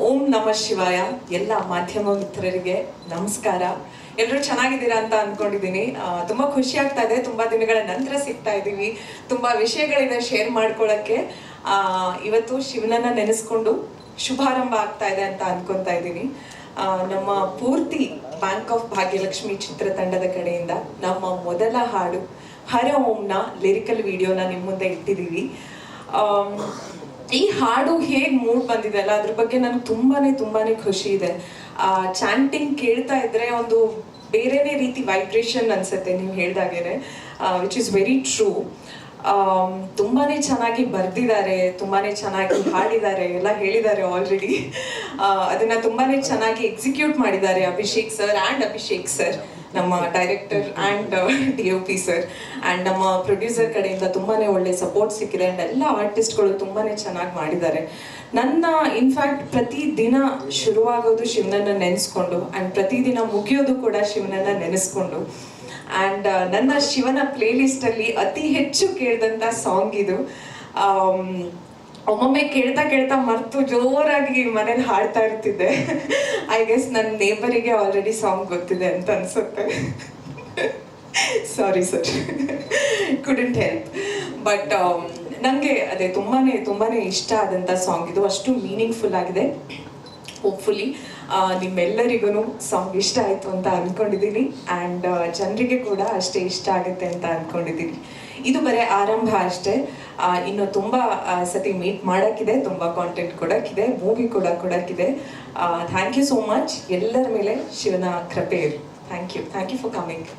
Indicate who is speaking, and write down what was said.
Speaker 1: ಓಂ ನಮಃ ಶಿವಾಯ. ಎಲ್ಲ ಮಾಧ್ಯಮ ಮಿತ್ರರಿಗೆ ನಮಸ್ಕಾರ. ಎಲ್ಲರೂ ಚೆನ್ನಾಗಿದ್ದೀರಾ ಅಂತ ಅನ್ಕೊಂಡಿದ್ದೀನಿ. ತುಂಬಾ ಖುಷಿ ಆಗ್ತಾ ಇದೆ. ತುಂಬಾ ದಿನಗಳ ನಂತರ ಸಿಗ್ತಾ ಇದ್ದೀವಿ. ತುಂಬಾ ವಿಷಯಗಳಿದೆ ಶೇರ್ ಮಾಡ್ಕೊಳ್ಳೋಕ್ಕೆ. ಇವತ್ತು ಶಿವನನ್ನ ನೆನೆಸ್ಕೊಂಡು ಶುಭಾರಂಭ ಆಗ್ತಾ ಇದೆ ಅಂತ ಅನ್ಕೊಂತಾ ಇದ್ದೀನಿ. ನಮ್ಮ ಪೂರ್ತಿ ಬ್ಯಾಂಕ್ ಆಫ್ ಭಾಗ್ಯಲಕ್ಷ್ಮಿ ಚಿತ್ರತಂಡದ ಕಡೆಯಿಂದ ನಮ್ಮ ಮೊದಲ ಹಾಡು ಹರ ಓಂನ ಲಿರಿಕಲ್ ವಿಡಿಯೋನ ನಿಮ್ಮ ಮುಂದೆ ಇಟ್ಟಿದ್ದೀವಿ. ಈ ಹಾಡು ಹೇಗೆ ಮೂಡ್ ಬಂದಿದೆ ಅಲ್ಲ, ಅದ್ರ ಬಗ್ಗೆ ನನಗೆ ತುಂಬಾನೇ ಖುಷಿ ಇದೆ. ಚಾಂಟಿಂಗ್ ಕೇಳ್ತಾ ಇದ್ರೆ ಒಂದು ಬೇರೆನೇ ರೀತಿ ವೈಬ್ರೇಷನ್ ಅನ್ಸುತ್ತೆ ನೀವು ಹೇಳ್ದಾಗೇನೆ, ವಿಚ್ ಇಸ್ ವೆರಿ ಟ್ರೂ. ತುಂಬಾನೇ ಚೆನ್ನಾಗಿ ಬರ್ದಿದ್ದಾರೆ, ತುಂಬಾನೇ ಚೆನ್ನಾಗಿ ಹಾಡಿದ್ದಾರೆ, ಎಲ್ಲ ಹೇಳಿದ್ದಾರೆ ಆಲ್ರೆಡಿ. ಅದನ್ನ ತುಂಬಾನೇ ಚೆನ್ನಾಗಿ ಎಕ್ಸಿಕ್ಯೂಟ್ ಮಾಡಿದ್ದಾರೆ ಅಭಿಷೇಕ್ ಸರ್, ನಮ್ಮ director and DOP sir and ನಮ್ಮ ಪ್ರೊಡ್ಯೂಸರ್ ಕಡೆಯಿಂದ ತುಂಬಾನೇ ಒಳ್ಳೆ ಸಪೋರ್ಟ್ ಸಿಕ್ಕಿದೆ. ಆ್ಯಂಡ್ ಎಲ್ಲ ಆರ್ಟಿಸ್ಟ್ಗಳು ತುಂಬಾನೇ ಚೆನ್ನಾಗಿ ಮಾಡಿದ್ದಾರೆ. ನನ್ನ ಇನ್ಫ್ಯಾಕ್ಟ್ ಪ್ರತಿದಿನ ಶುರುವಾಗೋದು ಶಿವನನ್ನ ನೆನೆಸ್ಕೊಂಡು ಆ್ಯಂಡ್ ಪ್ರತಿದಿನ ಮುಗಿಯೋದು ಕೂಡ ಶಿವನನ್ನ ನೆನೆಸ್ಕೊಂಡು. ಆ್ಯಂಡ್ ನನ್ನ ಶಿವನ ಪ್ಲೇ ಲಿಸ್ಟಲ್ಲಿ ಅತಿ ಹೆಚ್ಚು ಕೇಳಿದಂಥ ಸಾಂಗ್ ಇದು. ಒಮ್ಮೊಮ್ಮೆ ಕೇಳ್ತಾ ಮರ್ತು ಜೋರಾಗಿ ಮನೇಲಿ ಹಾಡ್ತಾ ಇರ್ತಿದ್ದೆ. ಐ ಗೆಸ್ ನನ್ನ ನೇಬರಿಗೆ ಆಲ್ರೆಡಿ ಸಾಂಗ್ ಗೊತ್ತಿದೆ ಅಂತ ಅನ್ಸುತ್ತೆ. Sorry sir, couldn't help. But ನನಗೆ ಅದೇ ತುಂಬಾನೇ ಇಷ್ಟ ಆದಂಥ ಸಾಂಗ್ ಇದು. ಅಷ್ಟು ಮೀನಿಂಗ್ಫುಲ್ ಆಗಿದೆ. ಹೋಪ್ಫುಲಿ ನಿಮ್ಮೆಲ್ಲರಿಗೂ ಸಾಂಗ್ ಇಷ್ಟ ಆಯಿತು ಅಂತ ಅಂದ್ಕೊಂಡಿದ್ದೀನಿ. ಆ್ಯಂಡ್ ಜನರಿಗೆ ಕೂಡ ಅಷ್ಟೇ ಇಷ್ಟ ಆಗುತ್ತೆ ಅಂತ ಅಂದ್ಕೊಂಡಿದ್ದೀನಿ. ಇದು ಬರೀ ಆರಂಭ ಅಷ್ಟೇ. ಇನ್ನು ತುಂಬ ಸತಿ ಮೀಟ್ ಮಾಡೋಕ್ಕಿದೆ, ತುಂಬ ಕಾಂಟೆಂಟ್ ಕೊಡೋಕ್ಕಿದೆ, ಮೂವಿ ಕೂಡ ಕೊಡೋಕ್ಕಿದೆ. Thank you so much. ಎಲ್ಲರ ಮೇಲೆ ಶಿವನ ಕೃಪೆ ಇರು. Thank you for coming.